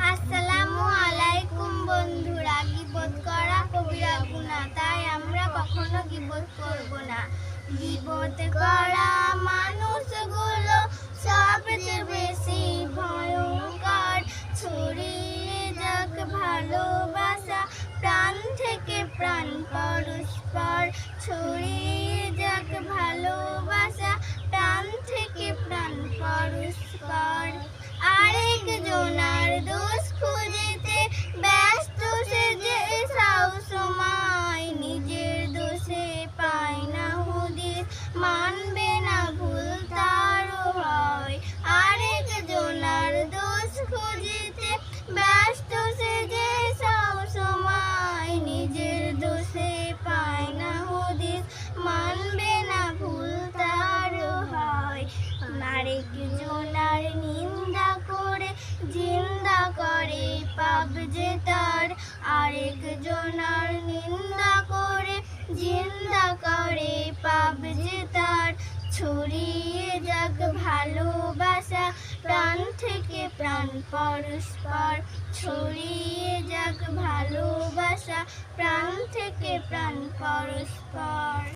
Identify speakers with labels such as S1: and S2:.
S1: আসসালামু আলাইকুম বন্ধুরা। গীবত করা কবিরা গুনাহ, তাই আমরা কখনো গীবত করব না। গীবত করা মানুষগুলো সবচেয়ে বেশি ভয়ঙ্কর। ছড়িয়ে যাক ভালোবাসা প্রাণ থেকে প্রাণ পরস্পর। ছড়িয়ে যাক ভালোবাসা প্রাণ থেকে প্রাণ পরস্পর। আরেকজনার দোষ খুঁজেতে ব্যস্ত সে যে সবসময়, নিজের দোষে পায় না হুদিস, মানবে না ভুল তারও হয়। আরেকজনার দোষ খুঁজেতে ব্যস্ত সে যে সবসময়, নিজের দোষে পায় না হুদিস, মানবে না ভুল তারও হয়। আরেকজনার নিন্দা করে জিন্দা করে পাপ যে তার। আরেকজনার নিন্দা করে জিন্দা করে পাপ যে তার। ছড়িয়ে যাক ভালোবাসা প্রাণ থেকে প্রাণ পরস্পর। ছড়িয়ে যাক ভালোবাসা প্রাণ থেকে প্রাণ পরস্পর।